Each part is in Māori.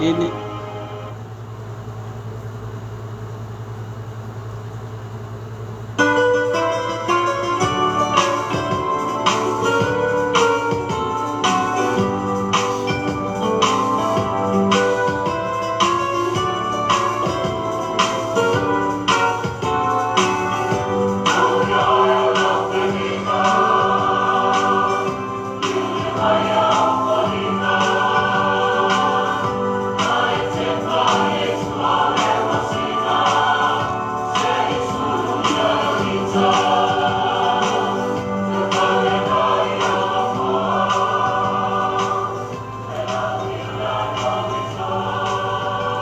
ini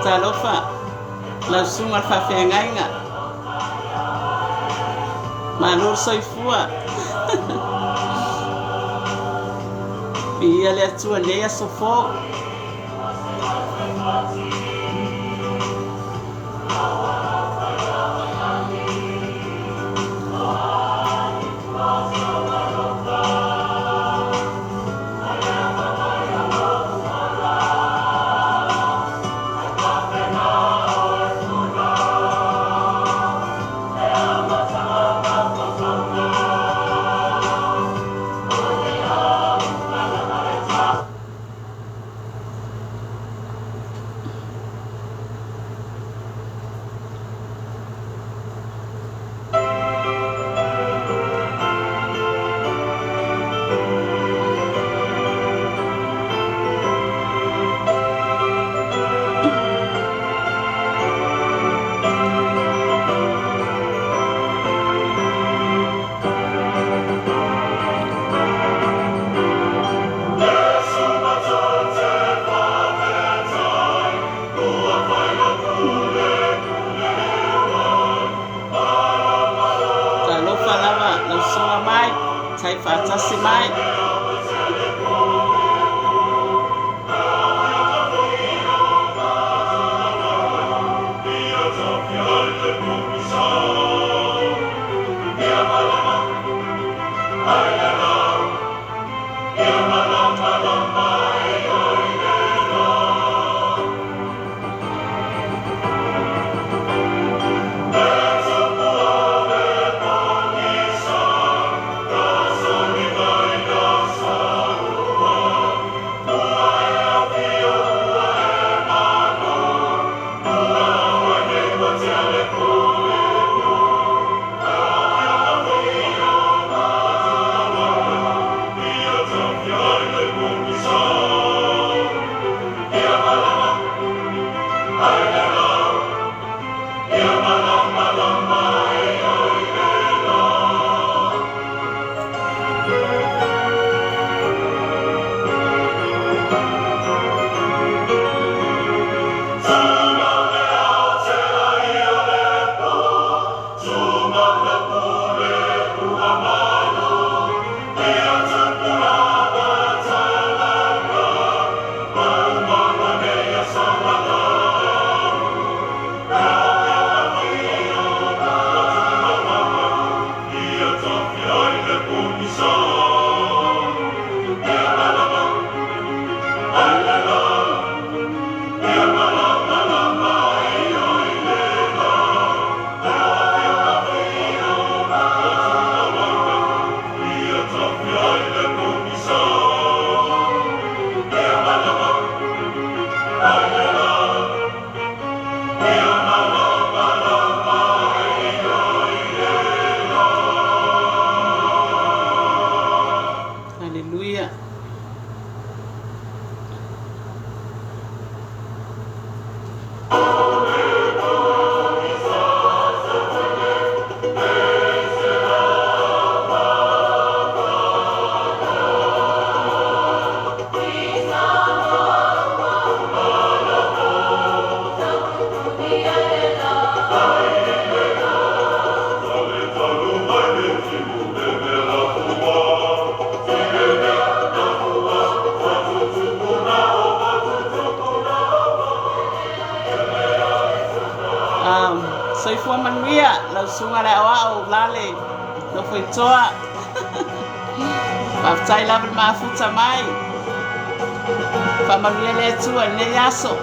talofa la sunga fa fengainga malor soifua ia le atua lea sofo sai fatasi mai soifua manuia lau sunga le awa o lale no foi toa pa tai lava mafuta mai Whamanuia le tua nei aso.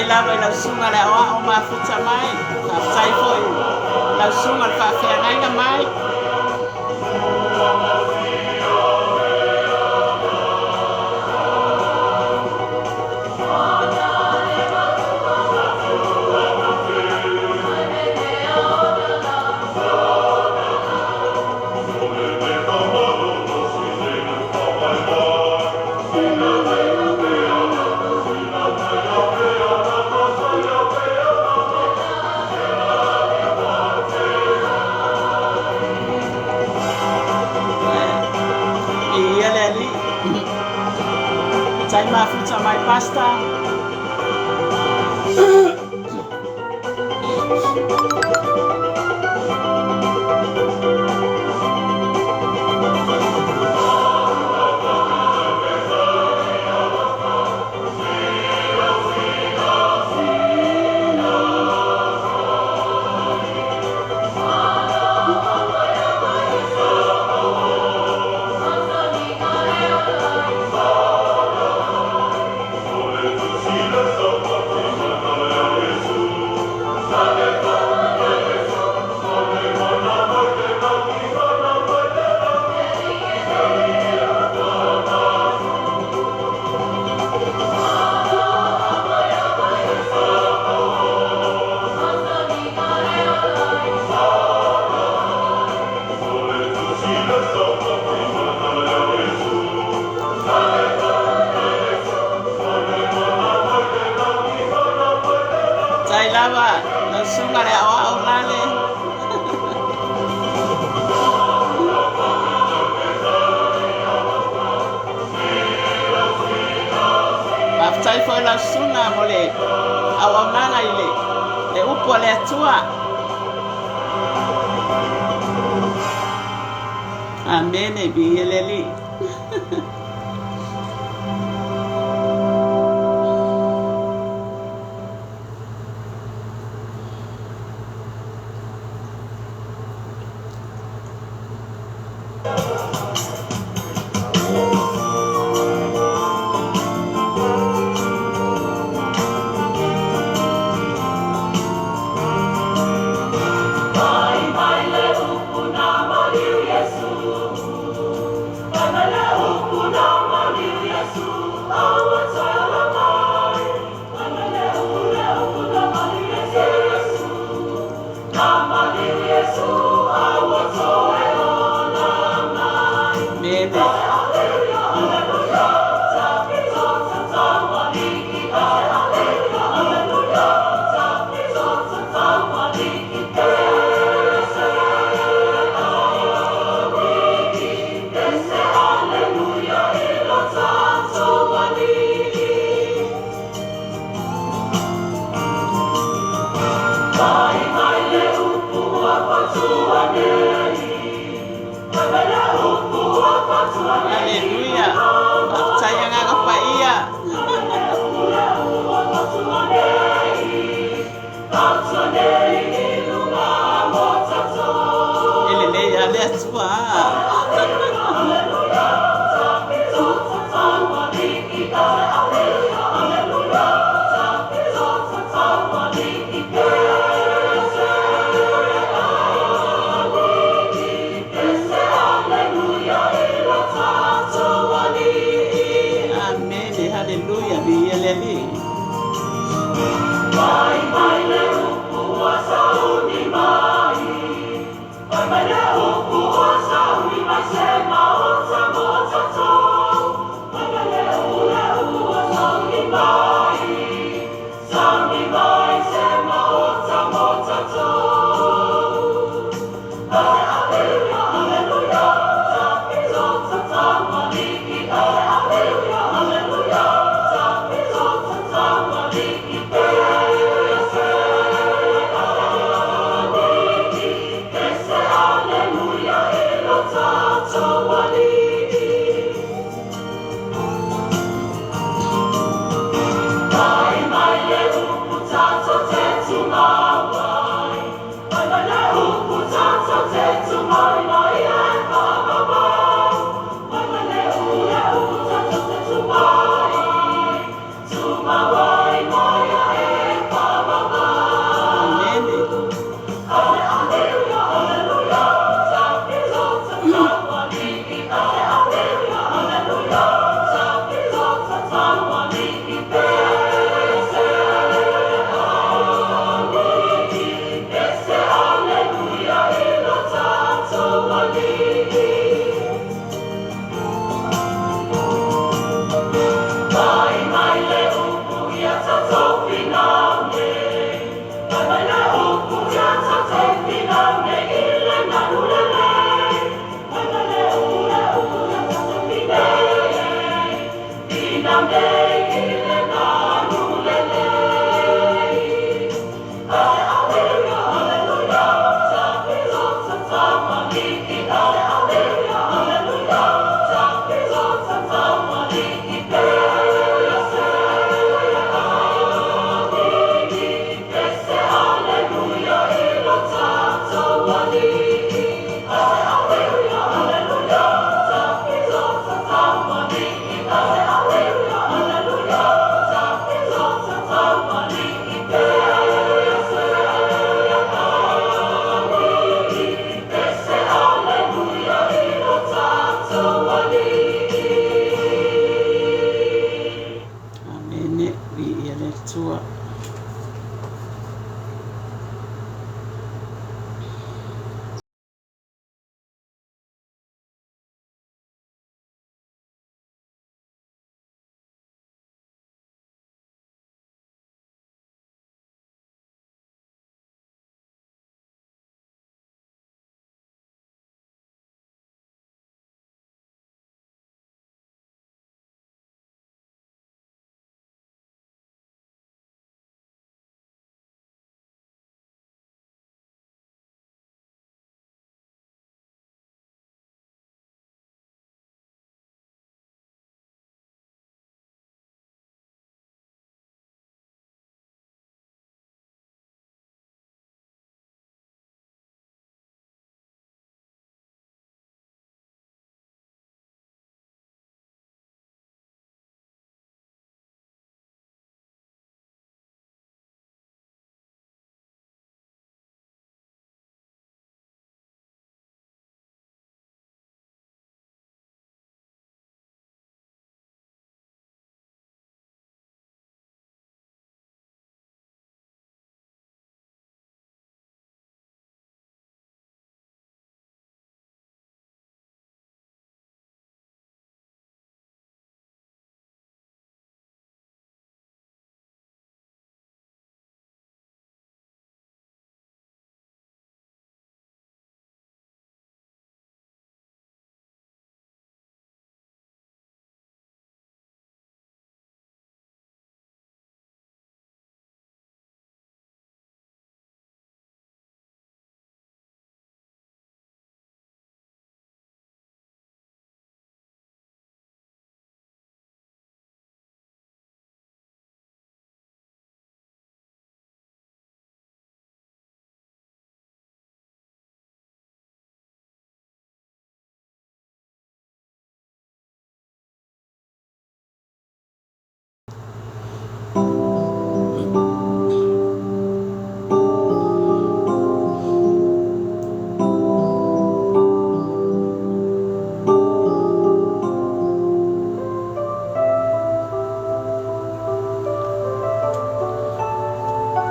Lava lau sunga le oa o mafuta mai. Tai foi lau sunga le whawhiangainga mai. Tai mafuta mai pasta. Tai lava, lau sunga le oa o lale. Maftai foi lau sunga mo le au au nanga i le upo le atua. Amen e bi eleli. Haleluya. Saya ngapa iya. Ele ya le sua. Hallelujah, be eleli. Mai mai le upu wa sauni mai. Mai le upu wa sauni mai se ma o sa mo sa so. Mai le upu wa sauni mai. Sauni mai se ma o sa mo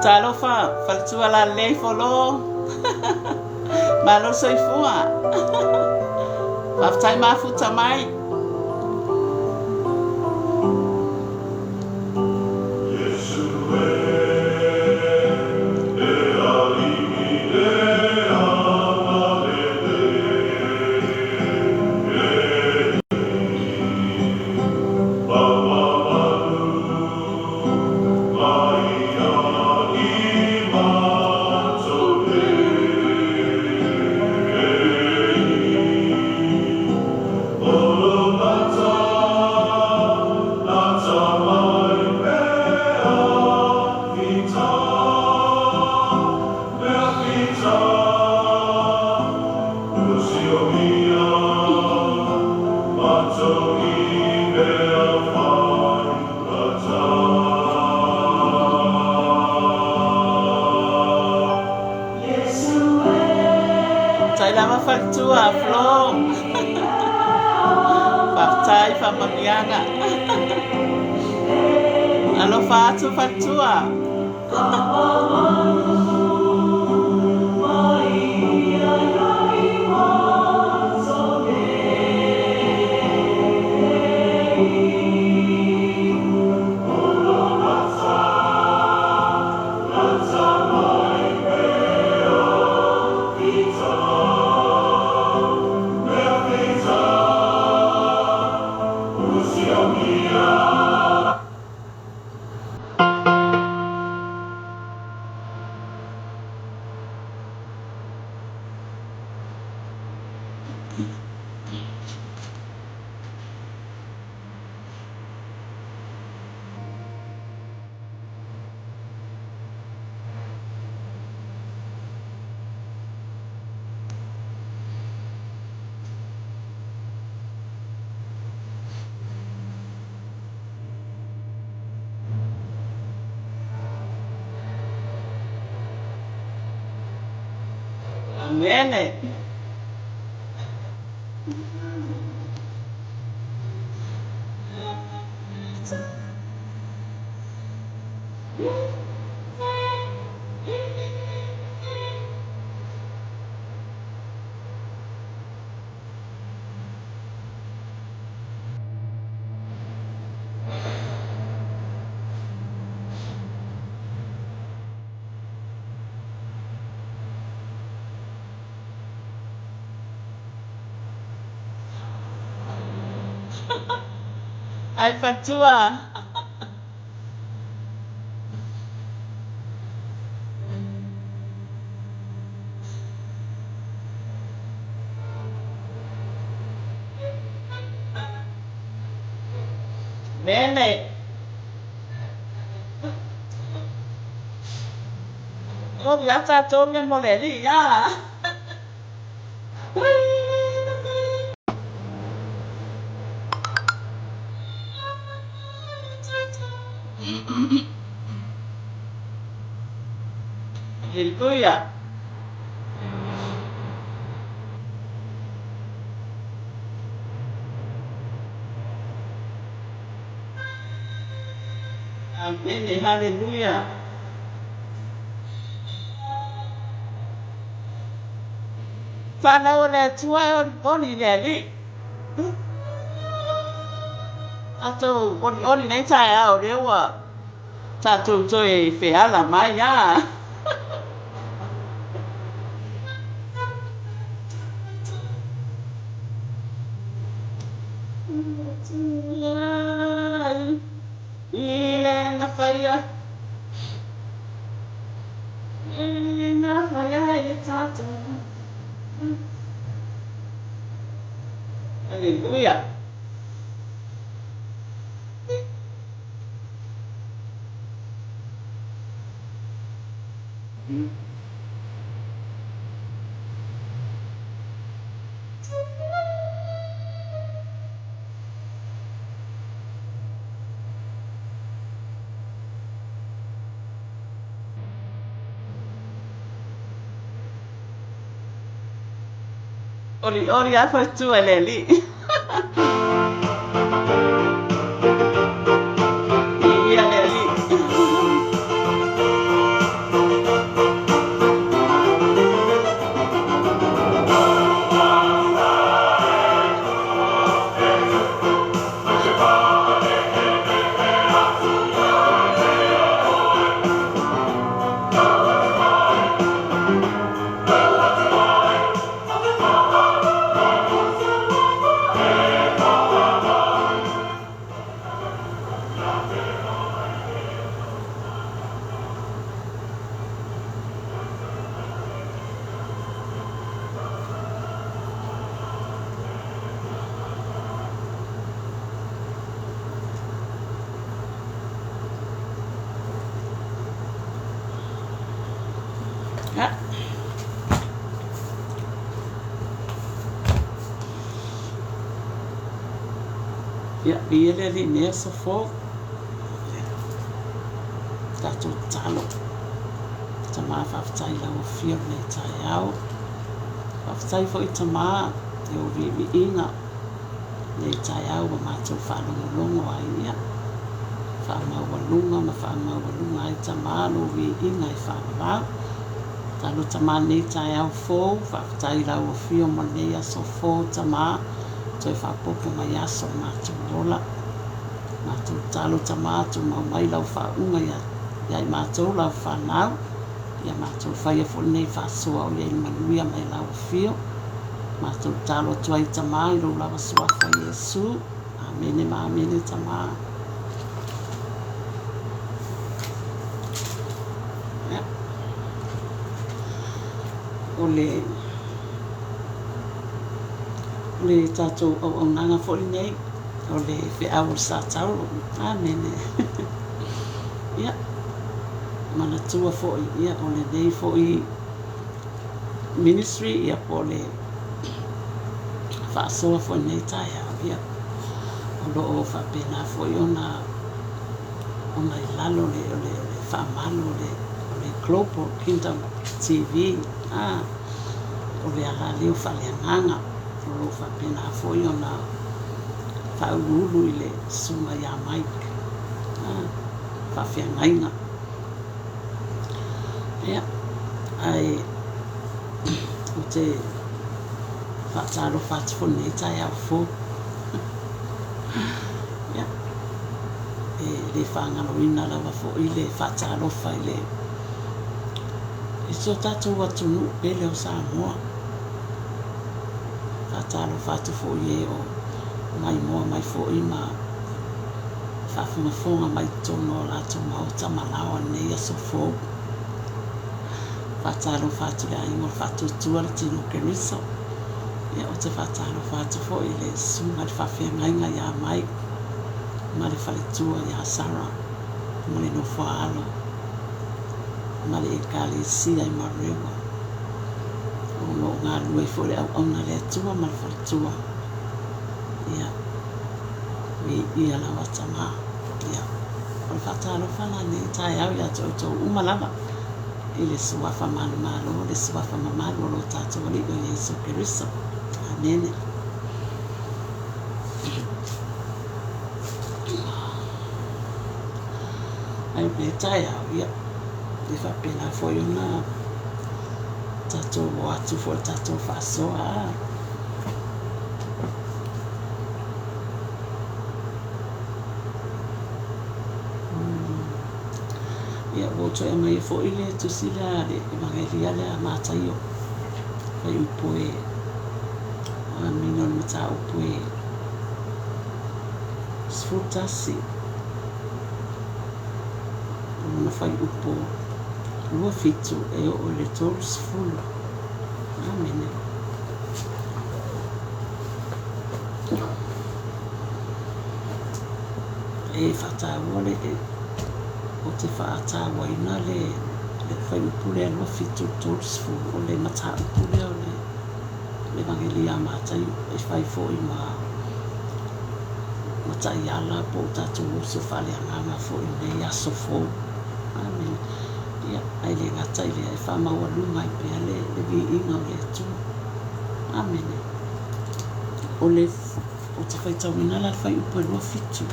Talofa, faltua la lei folo. Malo soifua. Waftai mafuta mai. Oh Fai lava faltua, Flo. Faftai fa mamianga. Alo fatu faltua. Bene. Ai fatua. Bene. Oh, biasa tome moleli ya. Haleluya. Amen. Haleluya. Fana ole tua oni neli. Ato oni nei tai au rewa. Tatu toi fe ala mai ya. Ile na faya. Ile na faya ya tatu. Haleluya. Oli apa tu Leli? Iya Leli. Ya. Ya, dia Leli nessa fogo. Tá total. Tá mais fácil lá o filme, tá aí. whaftai fo I tamā e o vi inga le tai au wa mātou whanongo ai ia whamaualunga ma whamaualunga ai tamā no vi inga I whamau talo tamā nei tai au Feau whaftai lau o fio ma nei aso Feau tamā toi whapopo mai aso mātou ola mātou talo tamā tu mau mai lau whaunga ia I mātou lau whanau ia mātou whaia fo nei whasoa o iei manuia mai lau fio mātou talo tuai tamā I rau lawa suafa Iesu amene ma amene tamā o le tātou au nanga fo nei o le Feau o Satauro amene ia mana tua fo ia o le nei fo I ministry ia po le whaasoa fo nei tai au ia o lo o whapena fo I ona I lalo le whaamalo le Global Kingdom TV o le ala leo whaleanganga o lo whapena fo I ona whaurulu I le suma ia Mike whawhiangainga ia ai o te whaataro whaatufo nei tai au Feau ia le whangaloina lawa fo I le whaataro whai le I so tātou atunu e leo Samoa whaataro whaatufo I o mai moa mai fo I ma whaafungafonga mai tono la to mau tamalawa nei aso Feau whaataro whaatu le aingo whaatutua le tino kerisa ia o te whaataro whaatu fo I le sunga le whawhiangainga ia mai ma le whaletua ia Sara ma le no whaalo ma le ekalisia I marewa o no ngā lue fo le au auna le atua ma le whaletua ia ia lawa tamā ia o le whaataro whana nei tai au ia tau umalama I le suafa malo le suafa mamalo lo tātou ali o Iesu Keriso amene ai me tai au ia le whapena fo I ona tātou o atu fo tātou whasoa ia o toi mai fo I le tusila le evangelia le mataio ai upoe amino le mata upoe sfutasi ona fai upo lua fitu e o le tolu sfulu amene e whataua le o te whaataua ina le whai upule alua fitu tolu sfulu o le mata upule o le evangelia matai e whai fo I matai ala po tātou uso whale anganga fo I nei aso Feau amen ia ai le ngata I le ai whamau alunga I pia le vi inga o le atu amen o le o te whaitau minala le whai upo alua fitu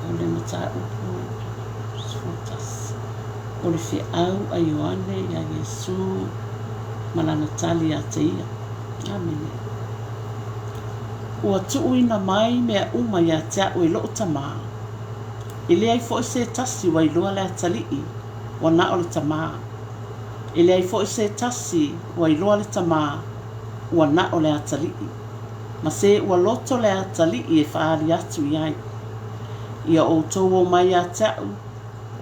o le mata upo sfotas o le Feau a Ioane ia Iesu malana tali a te ia amen ua tuuina mai mea uma ia te au e loo tamā I le ai fo se tasi wa iloa le atalii wa na o le tamā I le ai fo se tasi wa iloa le tamā wa na o le atalii ma se ua loto le atalii e whaari atu iai ia o tau o mai a tau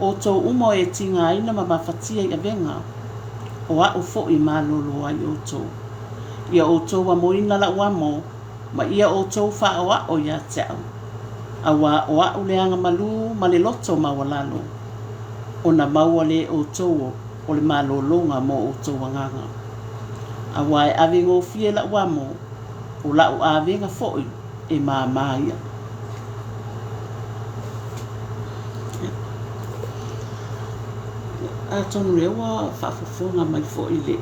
o tau umo e tinga ina ma mawhatia I avenga o a o fo I malolo ai o tau ia o tau wa moina la uamo ma ia o tau wha o a o ia tau a wa o a uleanga malu ma le loto ma walalo o na maua le o tau o le malolonga mo o tau wanganga a wa e avingo fie la uamo o la o avinga foi e maia a tonu rewa whaafofonga mai foi le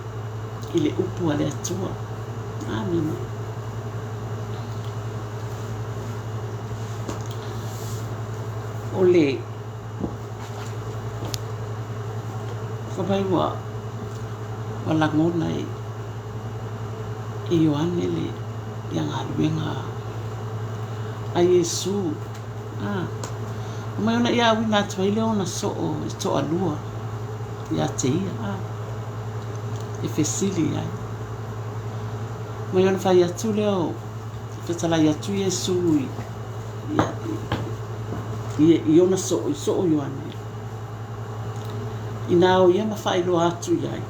i le upu a le atua. Amina. O le whapai wa langona i Ioane le ianga luenga a Yesu. Mai ona ia wina tua ile ona so o to alua ia te ia e fesili ai. Mai ona fai atu leo fetala ia tu Yesu i ona so o Ioane. Ina o ia mawhai lo atu iai.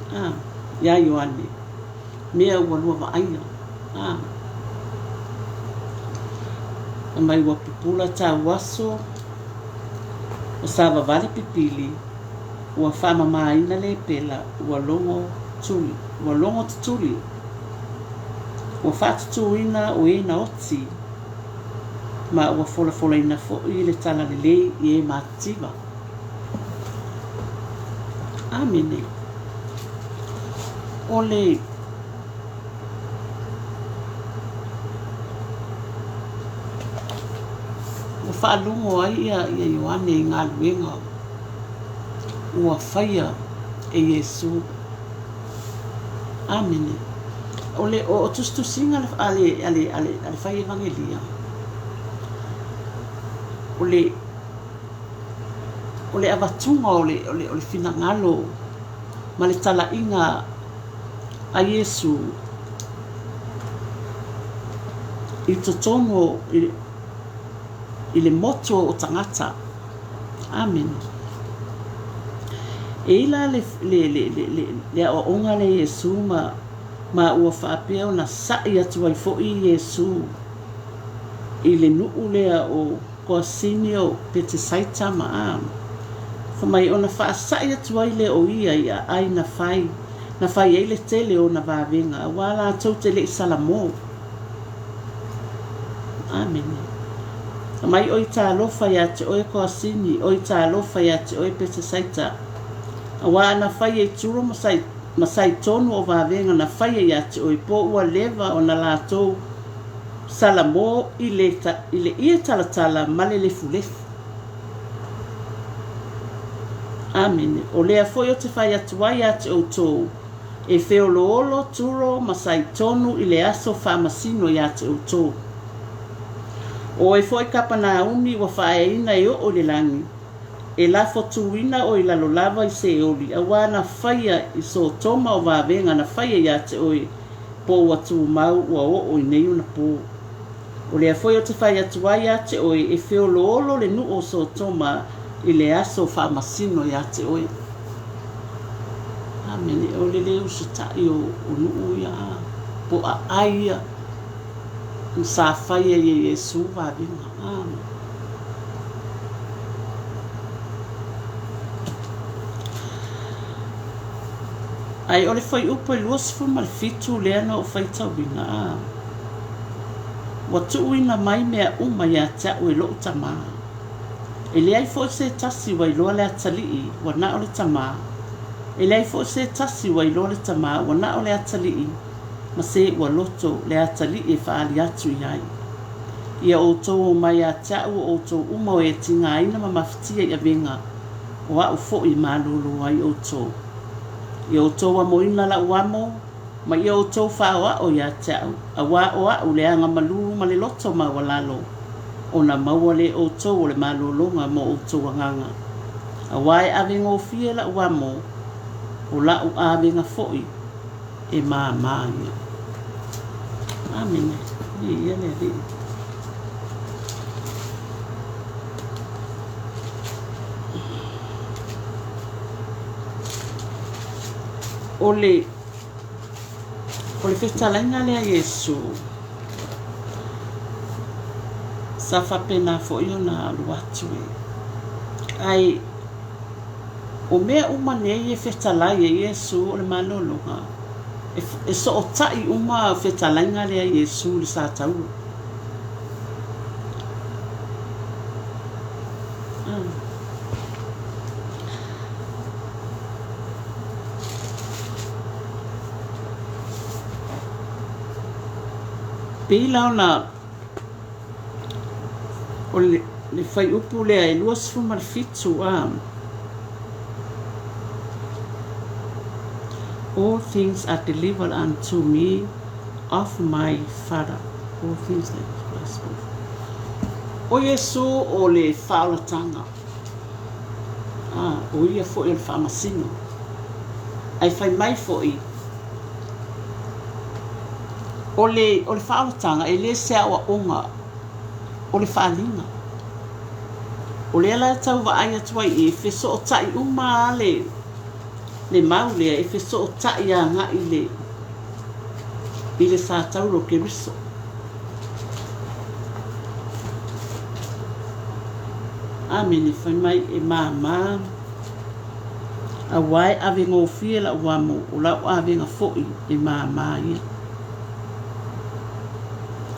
Ia Ioane. Mea ua lua wa aia. Mai ua pipula ta waso. O sava vale pipili. Ua whama maina le pela. Ua longo tuli. Ua longo tutuli. Ua whatutuina o ina oti. Ma ua fola ina fo i le tala le lei i e mativa. Amene. Ole o whaalungo ai ia Ioane i ngā luenga ua whaia e Yesu. Amene. Ole o tustusinga ale whaia evangelia. Ole avatunga ole finangalo ma le tala inga a Yesu i totono i le moto o tangata. Amen. E ila le o onga le Yesu ma ua whaapea o na sai atu ai fo i Yesu i le nuu lea o koa sini o pete saita ma Fa mai ona wha sai atu ai le o ia i a ai na whai ai le tele o na vāwenga wala tau te le i salamo. Amen. Mai oi tā lofa ia te oe koa sini, oi tā lofa ia te oe pete saita. A wā na whai e turo masai tonu o vāwenga na whai ia te oe po ua leva o na lātou salamo i le ia talatala male le fulefu. Amen. O lea foi o te whai atuai a te outou. E Feau loolo turo masai tonu i le aso whamasino i a te outou. O e foi kapana umi wa whaeina e o le langi. E la fotuina o i lalo lava i se oli. A wana whaia i so toma o wawenga na whaia i a te oi. Po watu mau ua o i nei una po. O lea foi o te whai atuai a te oi. E Feau loolo le nu o so toma i le aso whamasino i a te oi. Amen. O le leo se tai o nuu ia. Po a aia. Sa whaia i Yesu wawenga. Amen. Ai ole foi upo i luosfu ma le fitu leana o whaitawina. Watu uina mai mea uma ia tau e loo tamaa. E leai fo se tasi wai loa le atalii wa na ole tamaa. E leai fo se tasi wai loa le tamaa wa na ole atalii. Ma se ua loto le atalii e whaali atu iai. Ia o tō mai a tau o tō uma o e tinga aina ma mawhitia i a venga. O a u fo i malolo ai o tō. Ia o tō wa moina la uamo. Ma ia o tō whaoa o ia tau. A wā o a u le anga malulu ma le loto ma walalo. O na maua le o tō o le malolonga mo o tō wanganga. A wai avenga o fie la uamo. O la u avenga foi. E maa maa ia. Amen. Ia le ri. Ole fetalainga lea Yesu. Sa whapena fo i ona aluatu e. Ai, o mea uma nei e fetalai e Yesu o le malolonga. E so o tai uma fetalainga lea Yesu le Satauro. Pila ona o le fai upu lea e lua sifu ma le fitu all things are delivered unto me of my Father. All things that is possible. O Yesu o le whaolatanga. O ia fo i le whamasino. Ai fai mai fo i. O le whaolatanga e le sea wa onga. O le whaalinga. O le ala tau wa aia tuai e wheso o tai uma le maulea e wheso o tai a nga i le Satauro ke riso. Amen, fai mai e mama. A wai ave ngō fia la uamo, o la ave ngā foi e mama ia.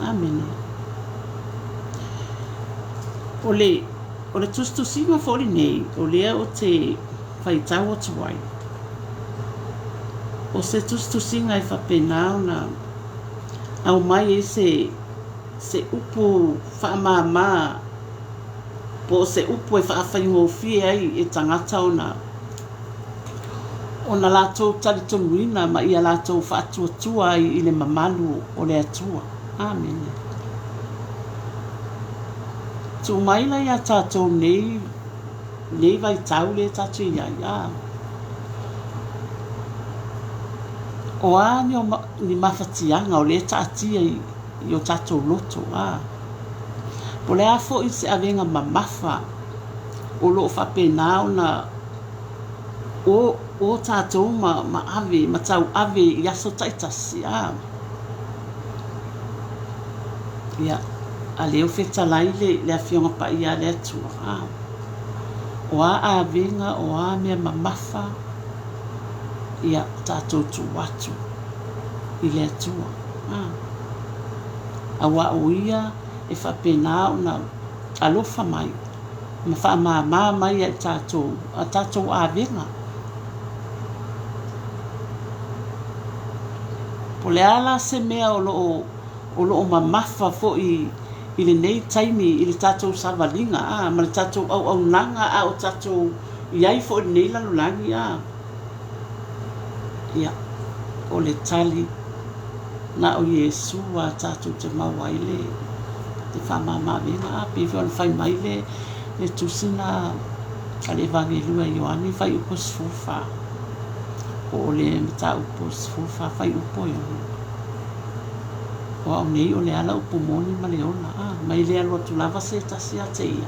Amen. O le tustusinga fori nei, o lea o te whaitau o tuai. O se tustusinga e whapenao na au mai e se upu whaamama po se upu e whaawhaingofia ai e tangata o na lātou tali tonuina ma ia lātou whaatuatua i le mamalu o le atua. Amen. Tu maila ia tātou nei vai tau le tātou ia. O a ni mawhatianga o le tātia i o tātou loto. Po le a fo i se avenga mamafa o loo whapenao na o tātou ma ave, ma tau ave i aso taitasi. Ia, a leo whetalai le awhionga pa ia le atua. O a avenga o a mea mamafa ia tātou tu watu i le atua. A wa o ia e whapenao na alofa mai. Ma whaamama mai a tātou avenga. Po le ala se mea o loo mamafa fo i le nei taimi i le tātou savalinga. Ma le tātou au nanga o tātou iai fo i nei lalulangi. Ia, o le tali na o Yesu a tātou te mawaile te whamama venga. Pewhi on whai mai le tusina a le evangelua Ioani whai upo sifufa. O le mita upo sifufa whai upo Ioani. O au nei o le ala upo moni ma le ona. Mai le alua tu lava se tasi a te ia.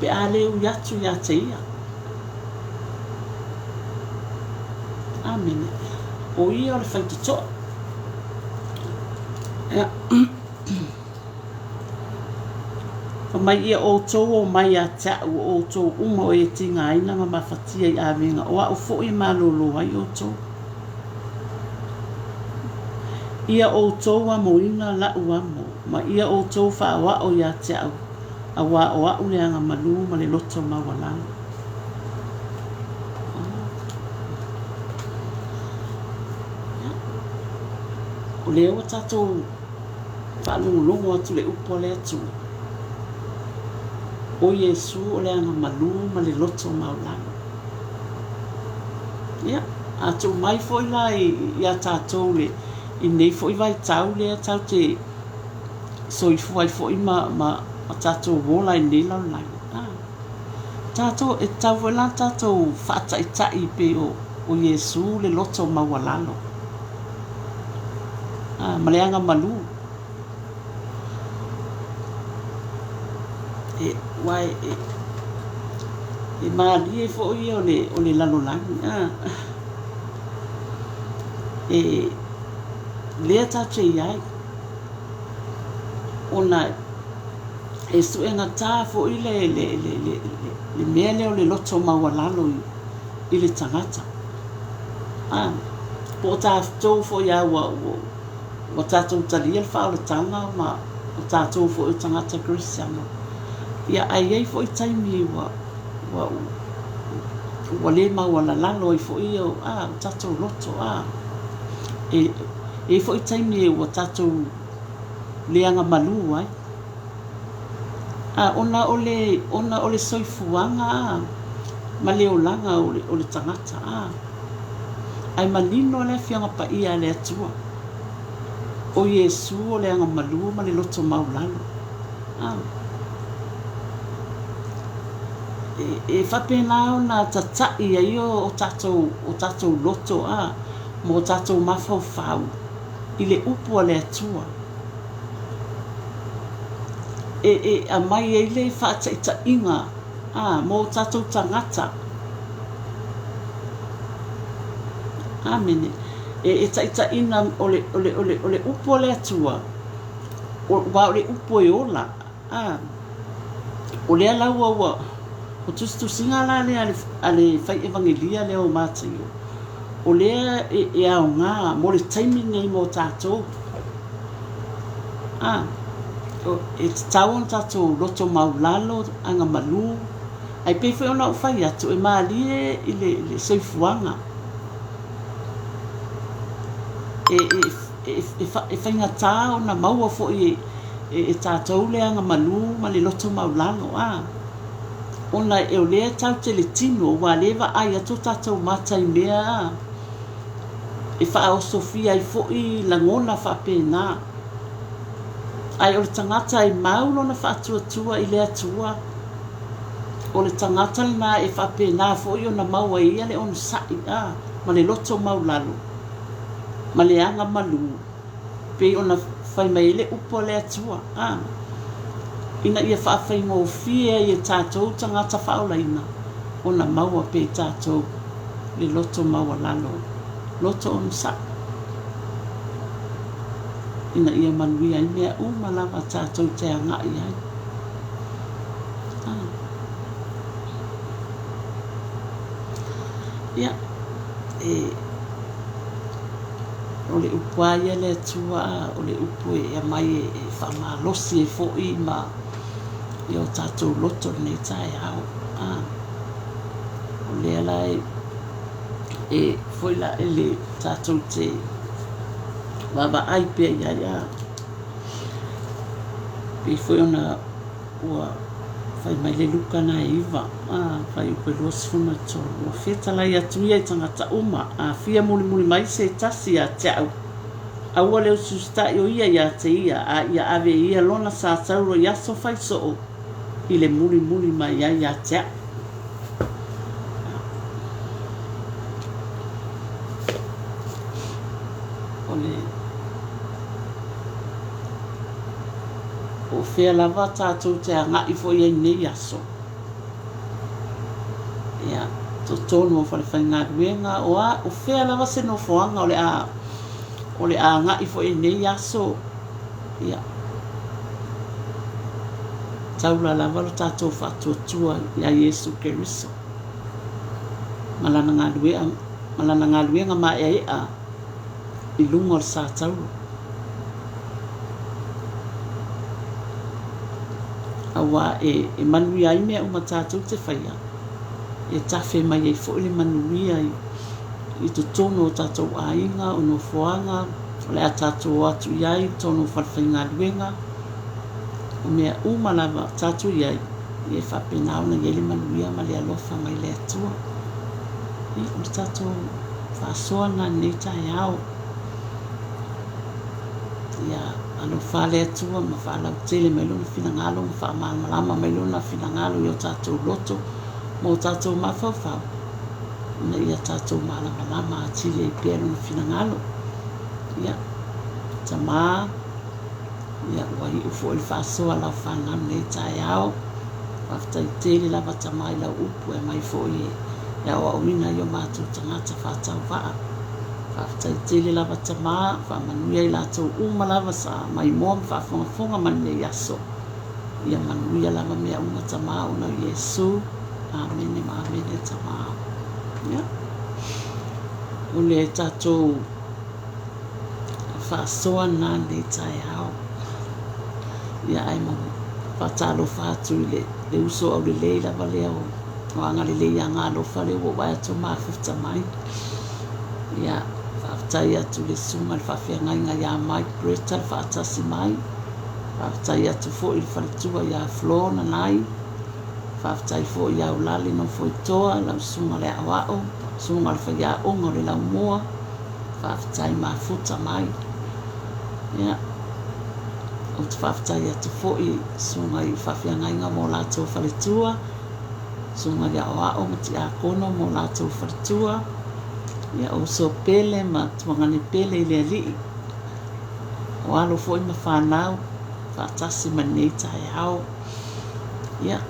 Pe a le uyatu ia te ia. Amen. O ia o le whai tuto. Mai ia o tō o mai a tau o tō uma o e tinga aina ma mawhatia i awenga. O a o fo i malolo ai o tō. Ia o tō a moina la uamo. Ma ia o tō wha o ia tau. A wa o a uleanga malu ma le loto mawalanga. O leo tatou whalungu atu le upo le atu. O Yesu o le anga malu ma le loto maulanga. Ia, atu mai foi la i a tatou le i nei foi vai tau le a tau te soifu ai foi ma tatou wola i nei laulanga. Tatou e tau wela tatou whata i tai pe o Yesu le loto mawalalo. Ma le anga malu. Wai e maali e fo i o le lalolangi. Lea tatou iai. Ona e suenga tā fo i le mea leo le loto mawalalo i le tangata. Po tātou fo ia wa tātou talia le whaoletanga ma o tātou fo i tangata Christiano. Ia ai fo i taimi wa le mawala lalo i fo i o tātou loto. E fo i taimi wa tātou leanga malu ai. Ona ole soifuanga ma leolanga ole tangata ai manino le fianga pa ia le atua o Yesu o le anga malu ma le loto maulalo e whapena ona tatai ai o tatou loto mo tatou mafau i le upu le atua a mai e le whaataita inga mo tatou tangata amene e taita ina ole upu le atua wa ole upu e ola o le alaua ua o tusinga la ale fai evangelia le o mātai o lea e ao ngā mo le timing ei mo tātou e tau on tātou loto maulalo anga malu ai pe fai ona o fai atu e maalie i le soifuanga e fai ngata ona maua fo e tātou le anga malu ma le loto maulalo ona e o lea tau te le tino wa lewa ai atu tātou matai mea e wha o Sofia i fo'i langona wha pēnā. Ai o le tangata i maulo na wha atua i le atua. O le tangata na e wha pēnā fo'i o na maua ia le onu sai ma le loto maulalo. Ma le anga malu. Pe o na whai mai le upo le atua. Ina ia wha whai ngō fia i e tātou tangata wha o laina. O na maua pe tātou le loto maua lalo. Loto on sa ina ia manuia i mea umalawa tātou te angai ai ia o le upu aia le atua o le upu e mai e whamalosi e fo'i ma i o tātou loto nei tae au o le alai e foi la ele tātou te wawa ai pia ia pe foi ona ua fai mai le luka na iwa fai upe losi funa tō ua feta lai atu ia i tangata uma fia muli mai se tasi a te au aua leo sustai o ia ia te ia ia ave ia lona Satauro ia so fai so i le muli mai ia te au o fea lava tātou te angai fo ia nei aso. Ia, to tonu o whalewhai ngā ruenga o fea lava se no foanga o le a angai fo ia nei aso. Ia. Taula lava lo tātou whatuatua ia Yesu Keriso. Malana ngā ruenga ma ea i lunga o Satauro. Awa e manuia ai mea uma tātou te whaia. E tawhi mai e fo le manuia i to tono o tātou ainga o no foanga o le a tātou atu iai tono whalwhai ngā ruenga o mea umalawa tātou iai i e whapena ona i le manuia ma le alofa mai le atua. I o tātou whasoana nei tai au. Ia alo fale atua ma fala tele mai lona finangalo ma fa malama mai lona finangalo i o tātou loto mo tātou mafafau na ia tātou malama atili e pia lona finangalo ia tama ia wai ufo il fasoa la whanam nei tai au waftai tele lava tama i la upu e mai fo i ia wa umina i o mātou tangata whatau waa Whaftai tele lava tama, whamanuia i lātou lava sa mai moa whafonga mani e aso. Ia manuia lava mea uma tama una Yesu. Amene ma amene tama. Ia. Ule e tātou whasoa nā nei tai au. Ia ai mo whatalo whātu i le uso au le lei lava leo. O anga le lei anga alofa leo o wai atu mawhifta mai. Ia. Tai atu le sunga le whawhiangai ngai a mai Greta le whaatasi mai Whaatai atu fo i whalitua ia flona nai. Whaatai fo i au lali no fo i toa, lau sunga le awao, sunga le whaia ongo le lau mua. Whaatai mafuta mai. Ia. O te whaatai atu fo i sunga i whawhiangainga mō lātou whalitua. Sunga le awao ma ti a kono mō lātou whalitua. Ia o so pele ma tuangani pele i le alii. O alo fo i ma whanau, whaatasi ma nei tae hao. Ia,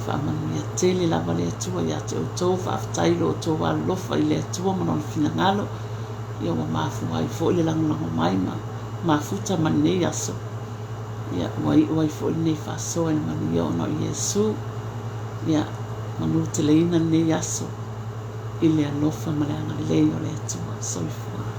whamanu ia tele lava le atua ia te o tō, whaaftailo o tō wā lofa i le atua manon fina ngalo. Ia wa mafu ai fo i le langulango mai ma, mafuta ma nei aso. Ia, wai fo i nei whaasoa ni manu ia ono i Yesu. Ia, manu te leina nei aso. I le alofa ma le anga leo le atua, soifua.